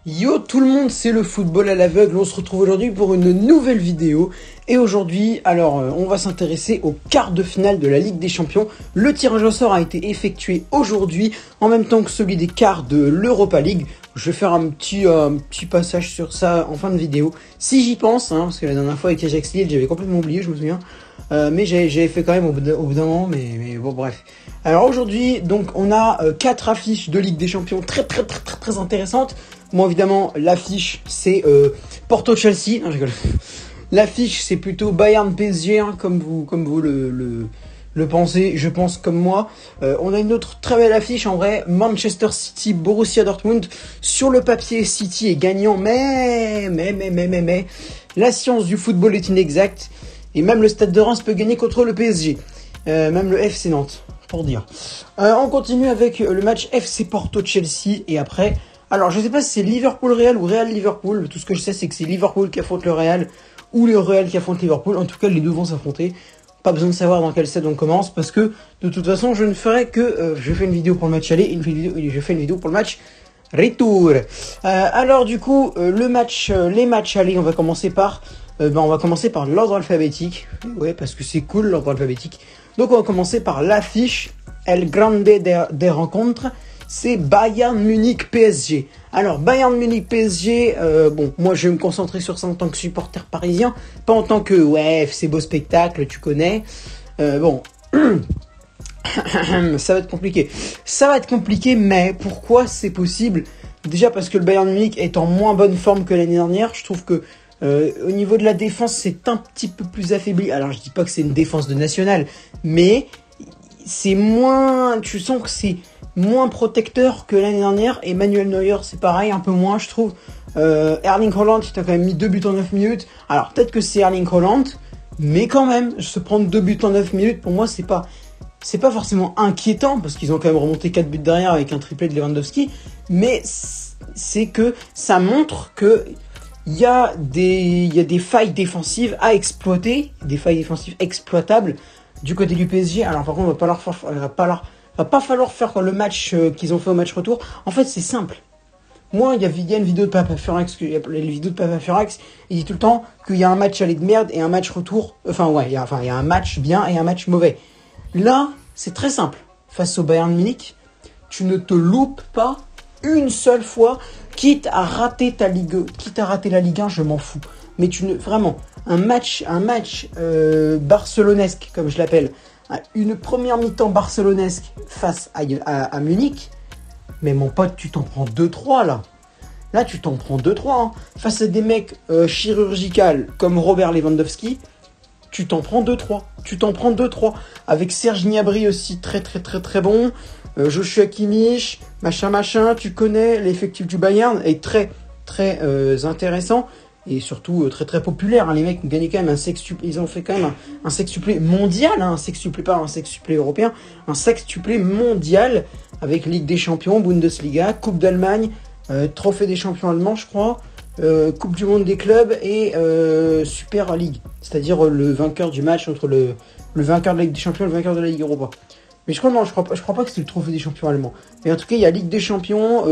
Yo tout le monde, c'est le football à l'aveugle, on se retrouve aujourd'hui pour une nouvelle vidéo. Et aujourd'hui, on va s'intéresser au quart de finale de la Ligue des Champions. Le tirage au sort a été effectué aujourd'hui, en même temps que celui des quarts de l'Europa League. Je vais faire un petit passage sur ça en fin de vidéo, si j'y pense, parce que la dernière fois avec Ajax Lille, j'avais complètement oublié, je me souviens. Mais j'avais fait quand même au bout d'un moment, mais bon bref. Alors aujourd'hui, donc on a 4 affiches de Ligue des Champions très intéressantes. Moi évidemment, l'affiche c'est Porto-Chelsea, non je rigole. L'affiche c'est plutôt Bayern-PSG, comme vous le pensez, je pense comme moi. On a une autre très belle affiche en vrai, Manchester City-Borussia Dortmund. Sur le papier, City est gagnant, mais la science du football est inexacte. Et même le Stade de Reims peut gagner contre le PSG. Même le FC Nantes, pour dire. On continue avec le match FC Porto-Chelsea. Et après, alors je sais pas si c'est Liverpool-Real ou Real-Liverpool. Tout ce que je sais, c'est que c'est Liverpool qui affronte le Real. Ou le Real qui affronte Liverpool. En tout cas, les deux vont s'affronter. Pas besoin de savoir dans quel stade on commence. Parce que, de toute façon, je ne ferai que... je fais une vidéo pour le match aller. Je fais une vidéo pour le match retour. Alors du coup, les matchs aller, on va commencer par l'ordre alphabétique. Ouais, parce que c'est cool l'ordre alphabétique. Donc on va commencer par l'affiche El Grande des rencontres. C'est Bayern Munich PSG. Alors Bayern Munich PSG, moi je vais me concentrer sur ça en tant que supporter parisien, pas en tant que c'est beau spectacle, tu connais. Ça va être compliqué. Ça va être compliqué, mais pourquoi c'est possible? Déjà parce que le Bayern Munich est en moins bonne forme que l'année dernière. Je trouve que au niveau de la défense, c'est un petit peu plus affaibli. Alors je dis pas que c'est une défense de national, mais c'est moins. Tu sens que c'est moins protecteur que l'année dernière. Emmanuel Neuer, c'est pareil, un peu moins, je trouve. Erling Haaland, il a quand même mis 2 buts en 9 minutes. Alors peut-être que c'est Erling Haaland, mais quand même, se prendre 2 buts en 9 minutes, pour moi, c'est pas forcément inquiétant, parce qu'ils ont quand même remonté 4 buts derrière avec un triplé de Lewandowski, mais c'est que ça montre que il y a des failles défensives à exploiter, des failles défensives exploitables du côté du PSG. Alors par contre, va pas falloir faire le match qu'ils ont fait au match retour. En fait, c'est simple. Moi, il y a une vidéo de Papa Furax, il dit tout le temps qu'il y a un match aller de merde et un match retour. Il y a un match bien et un match mauvais. Là, c'est très simple. Face au Bayern Munich, tu ne te loupes pas une seule fois, quitte à rater la Ligue 1, je m'en fous. Mais vraiment, un match barcelonesque, comme je l'appelle, une première mi-temps barcelonesque face à Munich, mais mon pote, tu t'en prends 2-3 là. Là, tu t'en prends 2-3. Face à des mecs chirurgicales comme Robert Lewandowski, tu t'en prends 2-3. Avec Serge Gnabry aussi très bon. Joshua Kimmich, machin. Tu connais l'effectif du Bayern est très intéressant. Et surtout très populaire. Les mecs ont gagné quand même ils ont fait quand même un sextuplé mondial. Un sextuplé, pas un sextuplé européen. Un sextuplé mondial avec Ligue des Champions, Bundesliga, Coupe d'Allemagne, Trophée des champions allemands, je crois. Coupe du monde des clubs et Super League, c'est-à-dire le vainqueur du match entre le vainqueur de la Ligue des Champions et le vainqueur de la Ligue Europa. Mais je crois pas que c'est le trophée des champions allemands. Mais en tout cas, il y a Ligue des Champions,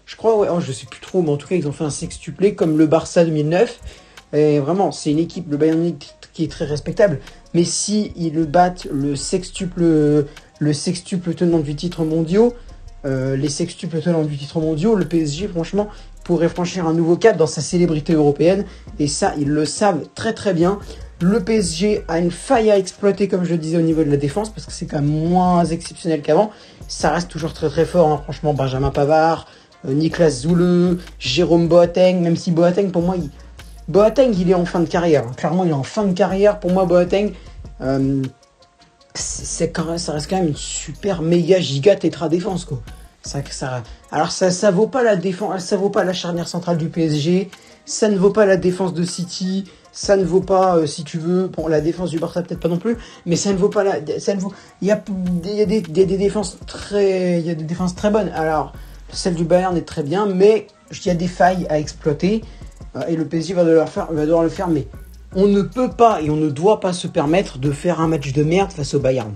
je crois, je sais plus trop, mais en tout cas, ils ont fait un sextuplé comme le Barça 2009. Et vraiment, c'est une équipe, le Bayern Munich, qui est très respectable. Mais si ils le battent, le sextuple tenant du titre mondiaux, le PSG, franchement, pourrait franchir un nouveau cap dans sa célébrité européenne. Et ça, ils le savent très bien. Le PSG a une faille à exploiter, comme je le disais, au niveau de la défense, parce que c'est quand même moins exceptionnel qu'avant. Ça reste toujours très fort, franchement. Benjamin Pavard, Niklas Zule, Jérôme Boateng, même si Boateng, pour moi, il est en fin de carrière. Clairement, il est en fin de carrière. Pour moi, Boateng, ça reste quand même une super méga giga tétra défense, quoi. Alors ça vaut pas la défense, ça vaut pas la charnière centrale du PSG, ça ne vaut pas la défense de City, ça ne vaut pas, si tu veux, la défense du Barça peut-être pas non plus, mais ça ne vaut pas il y a des défenses très bonnes. Alors celle du Bayern est très bien, mais il y a des failles à exploiter et le PSG va devoir le faire, mais on ne peut pas et on ne doit pas se permettre de faire un match de merde face au Bayern.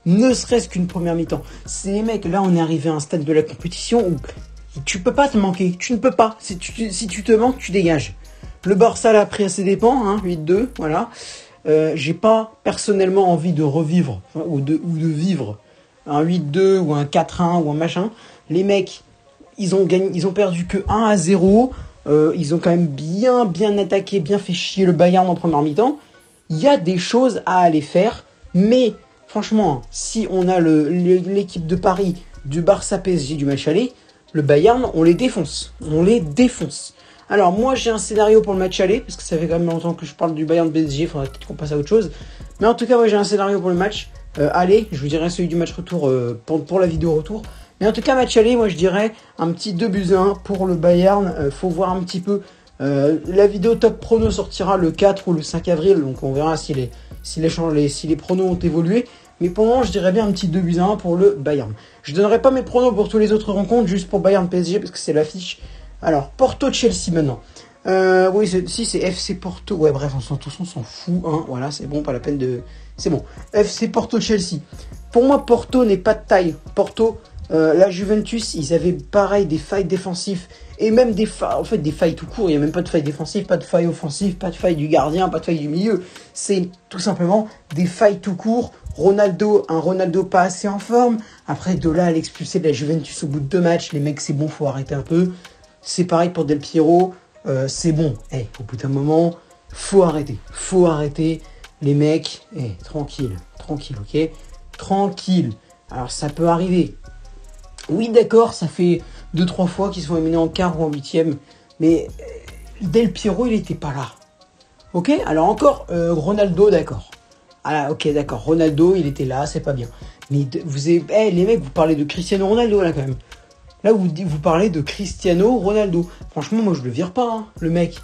Ne serait-ce qu'une première mi-temps. Ces mecs, là, on est arrivé à un stade de la compétition où Tu peux pas te manquer. Tu ne peux pas. Si tu te manques, tu dégages. Le Barça l'a pris à ses dépens, hein, 8-2, voilà. J'ai pas personnellement envie de revivre ou de vivre un 8-2 ou un 4-1 ou un machin. Les mecs, ils ont perdu que 1-0. Ils ont quand même bien attaqué, bien fait chier le Bayern en première mi-temps. Il y a des choses à aller faire, mais franchement, si on a l'équipe de Paris, du Barça PSG, du match aller, le Bayern, on les défonce. Alors moi j'ai un scénario pour le match aller, parce que ça fait quand même longtemps que je parle du Bayern PSG, il faudrait peut-être qu'on passe à autre chose. Mais en tout cas, moi j'ai un scénario pour le match aller, je vous dirai celui du match retour pour la vidéo retour. Mais en tout cas, match aller, moi je dirais un petit 2-1 pour le Bayern. Faut voir un petit peu. La vidéo top prono sortira le 4 ou le 5 avril, donc on verra si les pronos ont évolué. Mais pour le moment, je dirais bien un petit 2-1 pour le Bayern. Je donnerai pas mes pronos pour tous les autres rencontres, juste pour Bayern PSG, parce que c'est l'affiche. Alors, Porto-Chelsea maintenant. Oui, c'est FC Porto. Ouais, bref, on s'en fout. Hein. Voilà, c'est bon, pas la peine de... C'est bon. FC Porto-Chelsea. Pour moi, Porto n'est pas de taille. Porto, la Juventus, ils avaient pareil des failles défensives. Et même des failles tout court. Il n'y a même pas de failles défensives, pas de failles offensives, pas de failles du gardien, pas de failles du milieu. C'est tout simplement des failles tout court. Un Ronaldo pas assez en forme. Après, de là à l'expulser de la Juventus au bout de 2 matchs, les mecs, c'est bon, faut arrêter un peu. C'est pareil pour Del Piero, c'est bon. Au bout d'un moment, faut arrêter. Les mecs, tranquille, ok. Tranquille. Alors ça peut arriver. Oui, d'accord, ça fait 2-3 fois qu'ils sont éliminés en quart ou en 8e, mais Del Piero, il était pas là. Ok. Alors encore Ronaldo, d'accord. Ah ok, d'accord. Ronaldo, il était là, c'est pas bien. Mais les mecs, vous parlez de Cristiano Ronaldo là quand même. Là, vous parlez de Cristiano Ronaldo. Franchement, moi, je le vire pas, hein, le mec.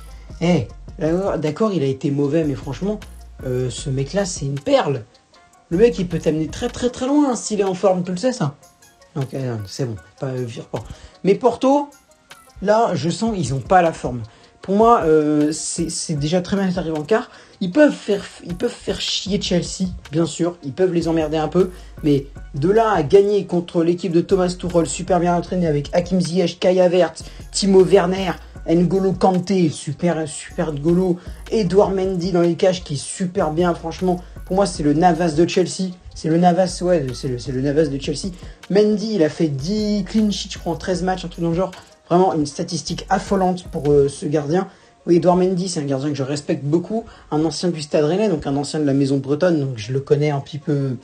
D'accord, il a été mauvais, mais franchement, ce mec-là, c'est une perle. Le mec, il peut t'amener très, très, très loin, hein, s'il est en forme, tu le sais, ça. Donc, c'est bon, vire pas. Mais Porto, là, je sens qu'ils ont pas la forme. Pour moi, c'est déjà très bien d'arriver en quart. Ils peuvent faire chier Chelsea, bien sûr. Ils peuvent les emmerder un peu. Mais de là à gagner contre l'équipe de Thomas Tuchel, super bien entraîné avec Hakim Ziyech, Kai Havertz, Timo Werner, N'Golo Kanté, super N'Golo, Edouard Mendy dans les cages qui est super bien. Franchement, pour moi, c'est le Navas de Chelsea. C'est le Navas de Chelsea. Mendy, il a fait 10 clean sheets, je crois, en 13 matchs, un truc dans le genre. Vraiment une statistique affolante pour ce gardien. Oui, Edouard Mendy, c'est un gardien que je respecte beaucoup. Un ancien du Stade Rennais, donc un ancien de la maison bretonne. Donc je le connais un petit peu.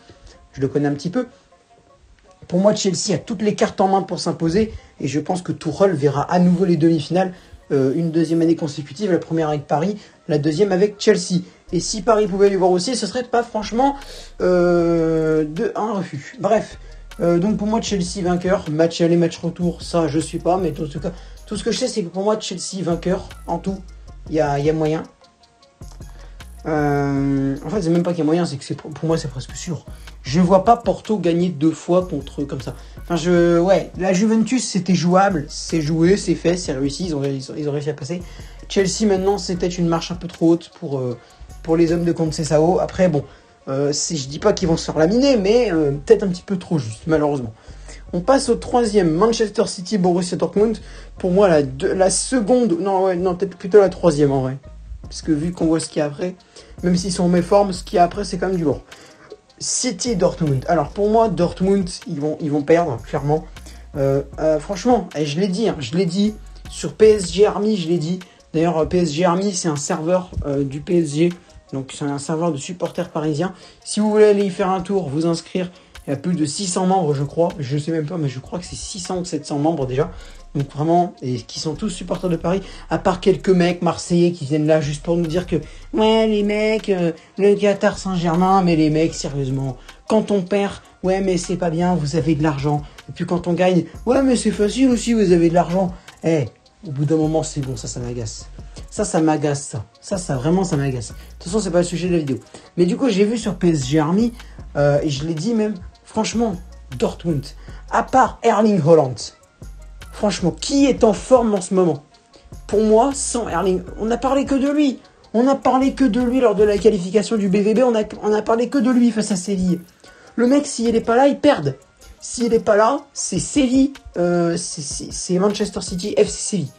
Pour moi, Chelsea a toutes les cartes en main pour s'imposer. Et je pense que Tuchel verra à nouveau les demi-finales. Une deuxième année consécutive. La première avec Paris, la deuxième avec Chelsea. Et si Paris pouvait les voir aussi, ce serait pas franchement un refus. Bref. Donc pour moi, Chelsea vainqueur. Match aller, match retour, ça je suis pas. Mais en tout cas, tout ce que je sais, c'est que pour moi, Chelsea vainqueur. En tout, il y a moyen. En fait, c'est même pas qu'il y a moyen, c'est que pour moi, c'est presque sûr. Je vois pas Porto gagner 2 fois contre comme ça. Enfin, la Juventus, c'était jouable. C'est joué, c'est fait, c'est réussi. Ils ont réussi à passer. Chelsea, maintenant, c'est peut-être une marche un peu trop haute pour les hommes de Conceição. Après, bon... je dis pas qu'ils vont se faire laminer, mais peut-être un petit peu trop juste, malheureusement. On passe au 3e, Manchester City, Borussia Dortmund. Pour moi, la seconde... Non, peut-être plutôt la 3e, en vrai. Parce que vu qu'on voit ce qu'il y a après, même s'ils sont en méforme, ce qu'il y a après, c'est quand même du lourd. City, Dortmund. Alors, pour moi, Dortmund, ils vont perdre, clairement. Franchement, je l'ai dit. Sur PSG Army, je l'ai dit. D'ailleurs, PSG Army, c'est un serveur du PSG. Donc c'est un serveur de supporters parisiens. Si vous voulez aller y faire un tour, vous inscrire, il y a plus de 600 membres je crois. Je sais même pas, mais je crois que c'est 600 ou 700 membres déjà. Donc vraiment, et qui sont tous supporters de Paris, à part quelques mecs marseillais qui viennent là juste pour nous dire que ouais les mecs, le Qatar Saint-Germain, mais les mecs sérieusement, quand on perd, ouais mais c'est pas bien, vous avez de l'argent. Et puis quand on gagne, ouais mais c'est facile aussi, vous avez de l'argent. Au bout d'un moment c'est bon, ça m'agace. Ça m'agace, ça vraiment ça m'agace. De toute façon c'est pas le sujet de la vidéo. Mais du coup j'ai vu sur PSG Army, et je l'ai dit même, franchement, Dortmund, à part Erling Haaland, franchement, qui est en forme en ce moment? Pour moi, sans Erling, on n'a parlé que de lui. On n'a parlé que de lui lors de la qualification du BVB, on a parlé que de lui face à Séville. Le mec, s'il n'est pas là, il perd. S'il est pas là, c'est Séville, c'est Manchester City FC Séville.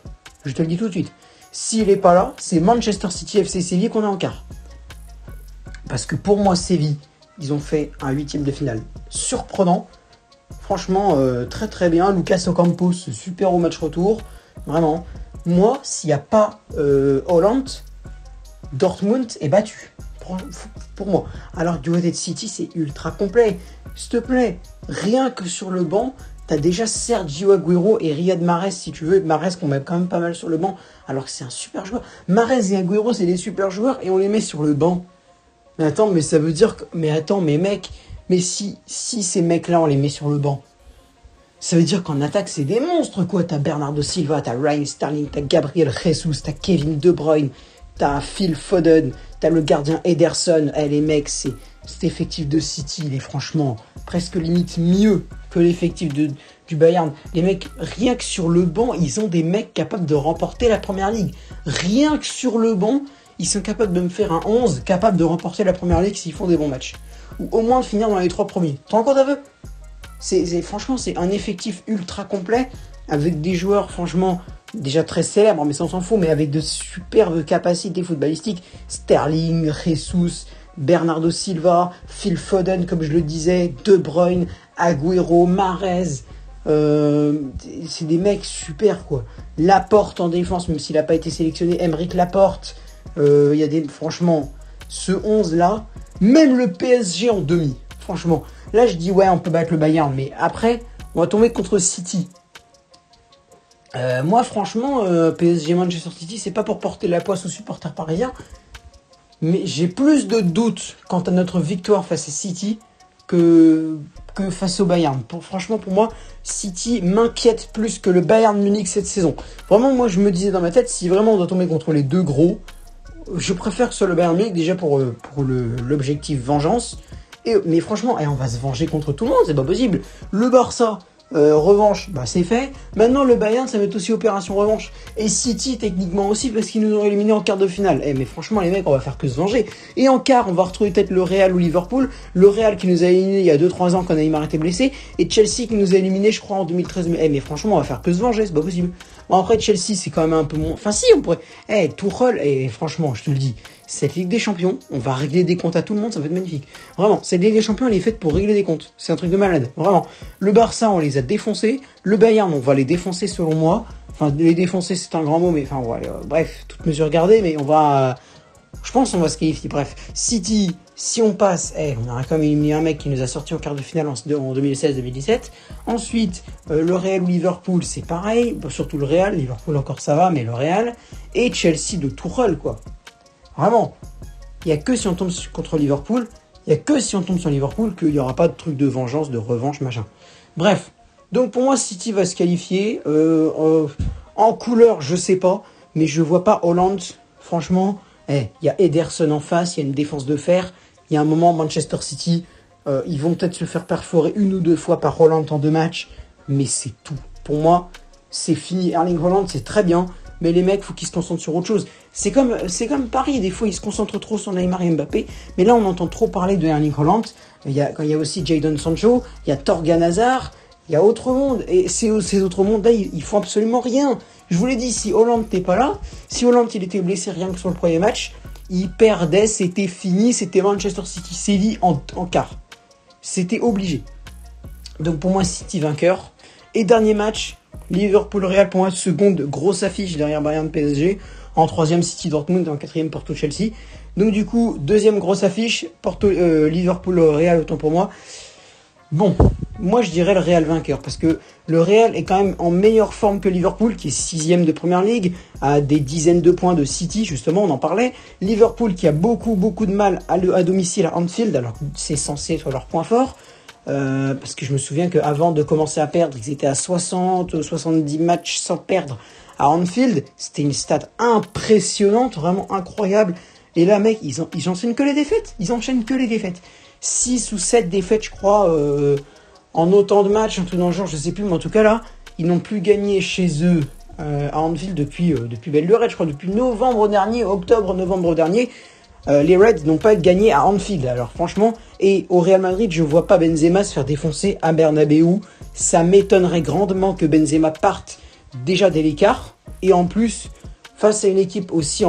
Je te le dis tout de suite. S'il est pas là, c'est Manchester City FC Séville qu'on est en quart. Parce que pour moi, Séville, ils ont fait un 8e de finale surprenant. Franchement, très très bien. Lucas Ocampos, super au match retour. Vraiment. Moi, s'il n'y a pas Haaland, Dortmund est battu. Pour moi. Alors du côté de City, c'est ultra complet. S'il te plaît, rien que sur le banc, t'as déjà Sergio Aguero et Riyad Mahrez, si tu veux. Mahrez qu'on met quand même pas mal sur le banc, alors que c'est un super joueur. Mahrez et Aguero, c'est des super joueurs et on les met sur le banc. Mais attends, mais ça veut dire que... Mais attends, mais mec... Mais si ces mecs-là, on les met sur le banc, ça veut dire qu'en attaque, c'est des monstres, quoi. T'as Bernardo Silva, t'as Raheem Sterling, t'as Gabriel Jesus, t'as Kevin De Bruyne, t'as Phil Foden, t'as le gardien Ederson. Les mecs, cet effectif de City, il est franchement presque limite mieux que l'effectif du Bayern. Les mecs, rien que sur le banc, ils ont des mecs capables de remporter la Première Ligue. Rien que sur le banc, ils sont capables de me faire un 11 capable de remporter la Première Ligue s'ils font des bons matchs. Ou au moins de finir dans les 3 premiers. T'en rends compte un peu ? Franchement, c'est un effectif ultra complet, avec des joueurs, franchement, déjà très célèbres, mais ça on s'en fout, mais avec de superbes capacités footballistiques. Sterling, Jesus, Bernardo Silva, Phil Foden, comme je le disais, De Bruyne, Aguero, Mahrez. C'est des mecs super, quoi. Laporte en défense, même s'il n'a pas été sélectionné, Aymeric Laporte. Y a franchement, ce 11-là, même le PSG en demi, franchement. Là, je dis, ouais, on peut battre le Bayern, mais après, on va tomber contre City. Moi, franchement, PSG Manchester City, c'est pas pour porter la poisse aux supporters parisiens, mais j'ai plus de doutes quant à notre victoire face à City que face au Bayern. Franchement, pour moi, City m'inquiète plus que le Bayern Munich cette saison. Vraiment, moi, je me disais dans ma tête, si vraiment on doit tomber contre les deux gros, je préfère que ce soit le Bayern Munich, déjà pour l'objectif vengeance. Mais franchement, on va se venger contre tout le monde, c'est pas possible. Le Barça, revanche, c'est fait. Maintenant, le Bayern, ça va être aussi opération revanche. Et City, techniquement aussi, parce qu'ils nous ont éliminés en quart de finale. Mais franchement, les mecs, on va faire que se venger. Et en quart, on va retrouver peut-être le Real ou Liverpool. Le Real qui nous a éliminés il y a 2-3 ans quand Neymar était blessé. Et Chelsea qui nous a éliminés, je crois, en 2013. Mais franchement, on va faire que se venger, c'est pas possible. Bon, après, Chelsea, c'est quand même un peu moins... Enfin, si, on pourrait... Tuchel, franchement, je te le dis, cette Ligue des Champions, on va régler des comptes à tout le monde, ça va être magnifique. Vraiment, cette Ligue des Champions, elle est faite pour régler des comptes. C'est un truc de malade, vraiment. Le Barça, on les a défoncés. Le Bayern, on va les défoncer selon moi. Enfin, les défoncer, c'est un grand mot, mais enfin, voilà. Bref, toutes mesures gardées, mais on va... Je pense qu'on va se qualifier. Bref, City, si on passe, on aura quand même éliminé un mec qui nous a sorti en quart de finale en 2016-2017. Ensuite, le Real ou Liverpool, c'est pareil. Surtout le Real. Liverpool encore ça va, mais le Real. Et Chelsea de Tuchel, quoi. Vraiment. Il n'y a que si on tombe contre Liverpool, il n'y a que si on tombe sur Liverpool qu'il n'y aura pas de truc de vengeance, de revanche, machin. Bref. Donc pour moi, City va se qualifier. En couleur, je sais pas. Mais je vois pas Hollande. Franchement... Il y a Ederson en face, il y a une défense de fer. Il y a un moment, Manchester City, ils vont peut-être se faire perforer 1 ou 2 fois par Haaland en 2 matchs. Mais c'est tout. Pour moi, c'est fini. Erling Haaland, c'est très bien. Mais les mecs, faut qu'ils se concentrent sur autre chose. C'est comme Paris, des fois, ils se concentrent trop sur Neymar et Mbappé. Mais là, on entend trop parler de Erling Haaland. Il y a aussi Jadon Sancho, il y a Torgan Hazard, il y a autre monde. Et ces autres mondes-là, ils font absolument rien. Je vous l'ai dit, si Haaland n'était pas là, si Haaland il était blessé rien que sur le premier match, il perdait, c'était fini, c'était Manchester City Séville en quart. C'était obligé. Donc pour moi, City vainqueur. Et dernier match, Liverpool-Real, pour moi, seconde grosse affiche derrière Bayern PSG. En troisième, City Dortmund, en quatrième, Porto-Chelsea. Donc du coup, deuxième grosse affiche, Liverpool-Real, autant pour moi. Bon, moi je dirais le Real vainqueur, parce que le Real est quand même en meilleure forme que Liverpool, qui est 6ème de Première Ligue, à des dizaines de points de City, justement, on en parlait. Liverpool qui a beaucoup de mal à domicile à Anfield, alors c'est censé être leur point fort, parce que je me souviens qu'avant de commencer à perdre, ils étaient à 70 matchs sans perdre à Anfield. C'était une stat impressionnante, vraiment incroyable. Et là, mec, ils enchaînent que les défaites. 6 ou 7 défaites, je crois, en autant de matchs, un truc dans le genre, je sais plus, mais en tout cas là, ils n'ont plus gagné chez eux à Anfield depuis belle lurette, je crois, depuis octobre-novembre dernier. les Reds n'ont pas gagné à Anfield. Alors franchement, et au Real Madrid, je vois pas Benzema se faire défoncer à Bernabéu. Ça m'étonnerait grandement que Benzema parte déjà dès l'écart. Et en plus, face à une équipe aussi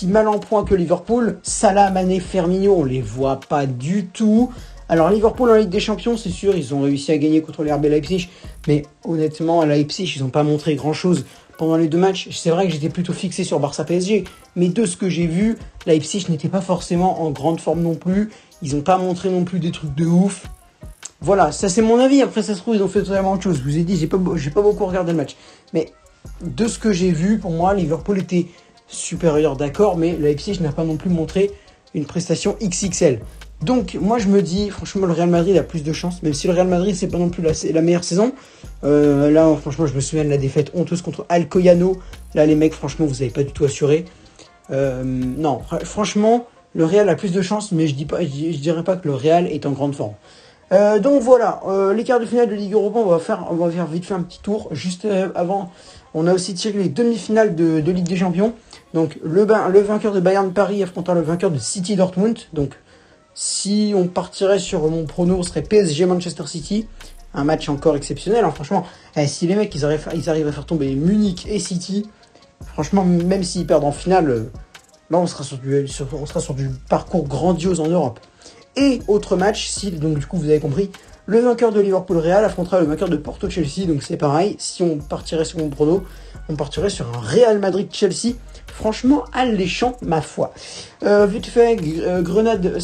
mal en point que Liverpool, Salah, Mané, Firmino, on les voit pas du tout. Alors Liverpool en Ligue des Champions, c'est sûr, ils ont réussi à gagner contre les RB Leipzig. Mais honnêtement, à Leipzig, ils n'ont pas montré grand-chose pendant les 2 matchs. C'est vrai que j'étais plutôt fixé sur Barça PSG. Mais de ce que j'ai vu, Leipzig n'était pas forcément en grande forme non plus. Ils n'ont pas montré non plus des trucs de ouf. Voilà, ça c'est mon avis. Après, ça se trouve, ils ont fait totalement autre chose. Je vous ai dit, j'ai pas beaucoup regardé le match. Mais de ce que j'ai vu, pour moi, Liverpool était supérieur, d'accord. Mais Leipzig n'a pas non plus montré une prestation XXL. Donc, moi, je me dis, franchement, le Real Madrid a plus de chance. Même si le Real Madrid, c'est pas non plus la meilleure saison. Là, franchement, je me souviens de la défaite honteuse contre Alcoyano. Là, les mecs, franchement, vous n'avez pas du tout assuré. Non, franchement, le Real a plus de chance. Mais je dirais pas que le Real est en grande forme. Donc voilà, les quarts de finale de Ligue Europa, on va faire vite fait un petit tour. Juste avant, on a aussi tiré les demi-finales de Ligue des Champions. Donc le vainqueur de Bayern Paris affrontant le vainqueur de City Dortmund. Donc si on partirait sur mon prono, ce serait PSG Manchester City. Un match encore exceptionnel, hein, franchement. Si les mecs ils arrivent à faire tomber Munich et City, franchement, même s'ils perdent en finale, là on sera sur du parcours grandiose en Europe. Et autre match, donc du coup vous avez compris, le vainqueur de Liverpool-Real affrontera le vainqueur de Porto-Chelsea, donc c'est pareil, si on partirait sur mon prono, on partirait sur un Real Madrid-Chelsea, franchement alléchant ma foi. Vite fait, Grenade,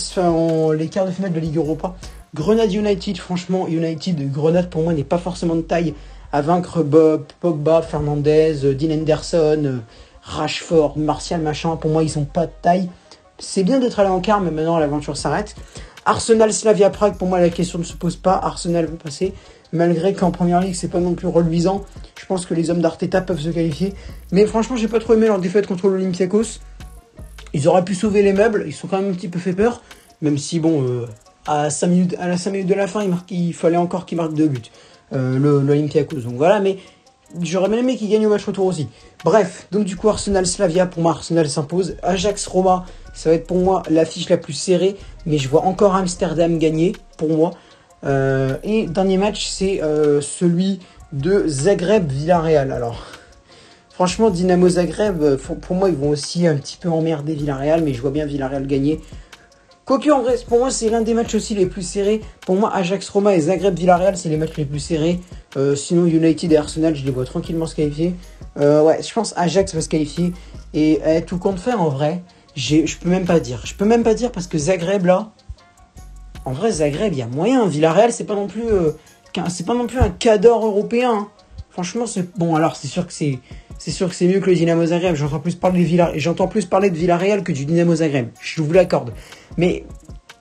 les quarts de finale de Ligue Europa, Grenade United, franchement Grenade pour moi n'est pas forcément de taille à vaincre Pogba, Fernandez, Dean Henderson, Rashford, Martial, machin, pour moi ils sont pas de taille. C'est bien d'être allé en quart, mais maintenant l'aventure s'arrête. Arsenal Slavia Prague, pour moi la question ne se pose pas. Arsenal va passer, malgré qu'en première ligue c'est pas non plus reluisant. Je pense que les hommes d'Arteta peuvent se qualifier. Mais franchement, j'ai pas trop aimé leur défaite contre l'Olympiakos. Ils auraient pu sauver les meubles, ils sont quand même un petit peu fait peur. Même si bon, à la 5 minutes de la fin, il fallait encore qu'ils marquent 2 buts. L'Olympiakos. Donc voilà, mais j'aurais bien aimé qu'ils gagnent au match retour aussi. Bref, donc du coup Arsenal Slavia, pour moi Arsenal s'impose. Ajax Roma, ça va être pour moi l'affiche la plus serrée, mais je vois encore Amsterdam gagner pour moi. Et dernier match, c'est celui de Zagreb Villarreal. Alors franchement, Dynamo Zagreb, pour moi ils vont aussi un petit peu emmerder Villarreal, mais je vois bien Villarreal gagner. Quoique en vrai, pour moi c'est l'un des matchs aussi les plus serrés. Pour moi Ajax Roma et Zagreb Villarreal c'est les matchs les plus serrés. Sinon United et Arsenal je les vois tranquillement se qualifier. Ouais, je pense Ajax va se qualifier. Et tout compte fait en vrai, je peux même pas dire. Je peux même pas dire parce que Zagreb là, en vrai Zagreb il y a moyen. Villarreal c'est pas non plus un cadre européen. Hein. Franchement c'est bon. Alors c'est sûr que c'est mieux que le Dynamo Zagreb. J'entends plus parler de Villarreal que du Dynamo Zagreb. Je vous l'accorde. Mais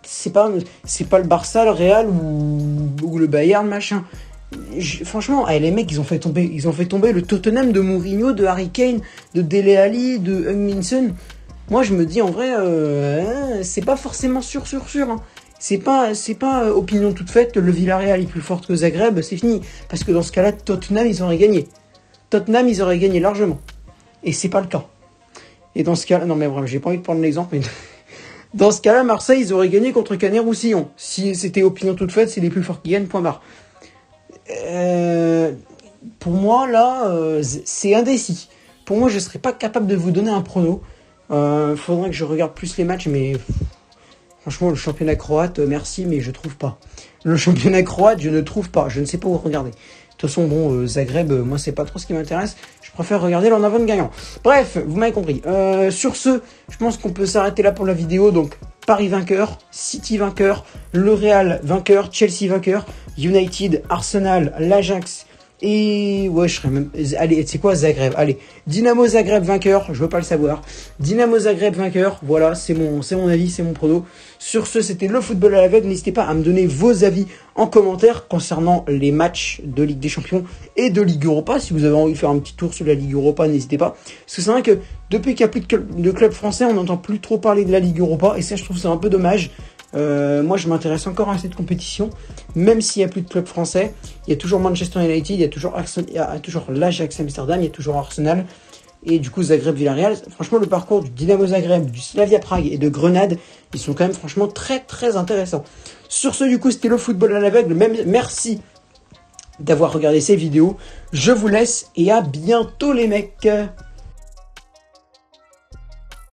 c'est pas le Barça, le Real ou le Bayern machin. Franchement, les mecs ils ont fait tomber le Tottenham de Mourinho, de Harry Kane, de Dele Alli, de Heung-min Son. Moi je me dis en vrai, c'est pas forcément sûr. Hein. C'est pas opinion toute faite. Le Villarreal est plus fort que Zagreb, c'est fini. Parce que dans ce cas-là, Tottenham ils auraient gagné largement. Et c'est pas le cas. Et dans ce cas-là, non mais vraiment, j'ai pas envie de prendre l'exemple, mais dans ce cas-là, Marseille, ils auraient gagné contre Canet-Roussillon. Si c'était opinion toute faite, c'est les plus forts qui gagnent, point barre. Pour moi, là, c'est indécis. Pour moi, je serais pas capable de vous donner un prono. Faudrait que je regarde plus les matchs, mais franchement, le championnat croate, merci, mais je trouve pas. Le championnat croate, je ne trouve pas. Je ne sais pas où regarder. De toute façon, bon, Zagreb, moi, c'est pas trop ce qui m'intéresse. Je préfère regarder l'en avant de gagnant. Bref, vous m'avez compris. Sur ce, je pense qu'on peut s'arrêter là pour la vidéo. Donc, Paris vainqueur, City vainqueur, le Real vainqueur, Chelsea vainqueur, United, Arsenal, l'Ajax et... ouais, je serais même... Allez, c'est quoi Zagreb? Allez, Dynamo Zagreb vainqueur, je veux pas le savoir. Dynamo Zagreb vainqueur, voilà, c'est mon avis, c'est mon prono. Sur ce, c'était le football à l'aveugle. N'hésitez pas à me donner vos avis en commentaire concernant les matchs de Ligue des Champions et de Ligue Europa. Si vous avez envie de faire un petit tour sur la Ligue Europa, n'hésitez pas. Parce que c'est vrai que depuis qu'il n'y a plus de clubs français, on n'entend plus trop parler de la Ligue Europa. Et ça, je trouve c'est un peu dommage. Moi, je m'intéresse encore à cette compétition. Même s'il n'y a plus de clubs français, il y a toujours Manchester United, il y a toujours l'Ajax Amsterdam, il y a toujours Arsenal. et du coup Zagreb Villarreal. Franchement, le parcours du Dynamo Zagreb, du Slavia Prague et de Grenade, ils sont quand même franchement très très intéressants. Sur ce, du coup, c'était le football à l'aveugle. Même merci d'avoir regardé ces vidéos. Je vous laisse et à bientôt les mecs.